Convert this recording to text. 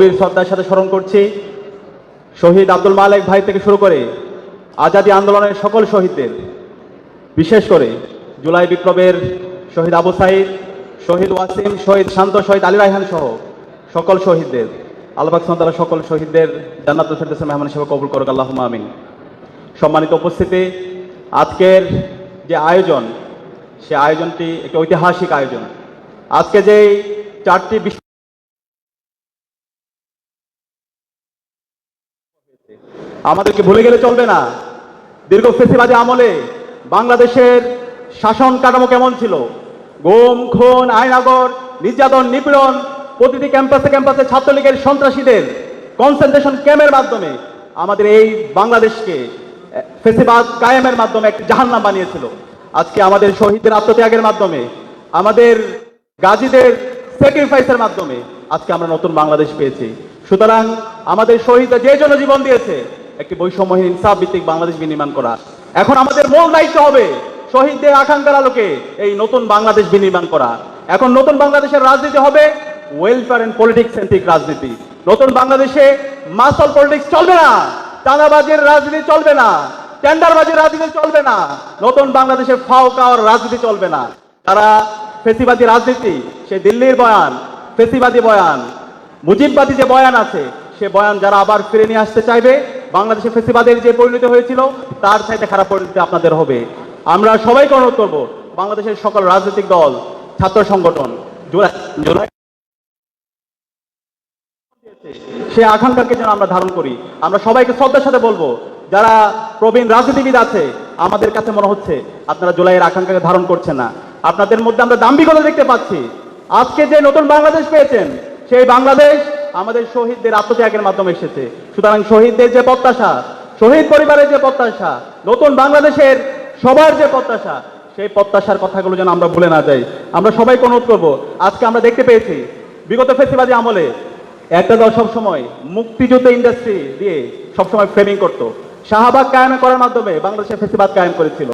গভীর শ্রদ্ধার সাথে স্মরণ করছি শহীদ আব্দুল মালেক ভাই থেকে শুরু করে আজাদী আন্দোলনের সকল শহীদদের, বিশেষ করে জুলাই বিপ্লবের শহীদ আবু সাইদ, শহীদ ওয়াসিম, শহীদ শান্ত, শহীদ আলী রায়হান সহ সকল শহীদদের আল্লাহ পাক সুবহানাহু ওয়া তাআলা সকল শহীদদের জান্নাতুল ফেরদৌসের মেহমান হিসেবে কবুল করুক, আল্লাহুম্মা আমিন। সম্মানিত উপস্থিতি, আজকের যে আয়োজন, সে আয়োজনটি একটি ঐতিহাসিক আয়োজন। আজকে যে চারটি বিষয় আমাদেরকে ভুলে গেলে চলবে না। দীর্ঘ ফ্যাসিবাদী আমলে বাংলাদেশের শাসন কাঠামো কেমন ছিল, গুম, খুন, আয়নাগর, নির্যাতন, নিপীড়ন, প্রতিটি ক্যাম্পাসে ক্যাম্পাসে ছাত্রলীগের সন্ত্রাসীদের কনসেন্ট্রেশন ক্যাম্পের মাধ্যমে আমাদের এই বাংলাদেশকে ফ্যাসিবাদ কায়েমের মাধ্যমে একটি জাহান্নাম বানিয়েছিল। আজকে আমাদের শহীদদের আত্মত্যাগের মাধ্যমে, আমাদের গাজীদের স্যাক্রিফাইসের মাধ্যমে আজকে আমরা নতুন বাংলাদেশ পেয়েছি। সুতরাং আমাদের শহীদরা যে জন্য জীবন দিয়েছে, একটি বৈষম্যহীন ইনসাফ ভিত্তিক বাংলাদেশ বিনির্মাণ করা। এখন আমাদের মূল দায়িত্ব হবে শহীদদের আকাঙ্ক্ষার আলোকে এই নতুন বাংলাদেশ বিনির্মাণ করা। এখন নতুন বাংলাদেশের রাজনীতি হবে ওয়েলফেয়ার এন্ড পলিটিক্স সেন্ট্রিক রাজনীতি। নতুন বাংলাদেশে মাসল পলিটিক্স চলবে না, চাঁদাবাজির রাজনীতি চলবে না, টেন্ডারবাজির রাজনীতি চলবে না, নতুন বাংলাদেশে ফাও কাওয়ার রাজনীতি চলবে না। তারা ফেসিবাদী রাজনীতি, সে দিল্লির বয়ান, ফেসিবাদী বয়ান, মুজিববাদী যে বয়ান আছে, সে বয়ান যারা আবার ফিরে নিয়ে আসতে চাইবে, বাংলাদেশে ফেসিবাদের যে পরিণতি হয়েছিল তার চাইতে খারাপ পরিণতি আপনাদের হবে। আমরা সবাইকে অনুরোধ করব, বাংলাদেশের সকল রাজনৈতিক দল, ছাত্র সংগঠন জুলাই সে আকাঙ্ক্ষাকে যেন আমরা ধারণ করি। আমরা সবাইকে শ্রদ্ধার সাথে বলবো, যারা প্রবীণ রাজনীতিবিদ আছে, আমাদের কাছে মনে হচ্ছে আপনারা জুলাইয়ের আকাঙ্ক্ষাকে ধারণ করছেন না। আপনাদের মধ্যে আমরা দাম্ভিকতা দেখতে পাচ্ছি। আজকে যে নতুন বাংলাদেশ পেয়েছেন, সেই বাংলাদেশ আমাদের শহীদদের আত্মত্যাগের মাধ্যমে এসেছে। সুতরাং শহীদদের যে প্রত্যাশা, শহীদ পরিবারের যে প্রত্যাশা, নতুন বাংলাদেশের সবার যে প্রত্যাশা, সেই প্রত্যাশার কথাগুলো যেন আমরা ভুলে না যাই। আমরা সবাইকে অনুরোধ করবো, আজকে আমরা দেখতে পেয়েছি বিগত ফ্যাসিবাদী আমলে একটা দল সবসময় মুক্তিযুদ্ধ ইন্ডাস্ট্রি দিয়ে সবসময় ফ্রেমিং করতো, শাহবাগ কায়েম করার মাধ্যমে বাংলাদেশের ফ্যাসিবাদ কায়েম করেছিল।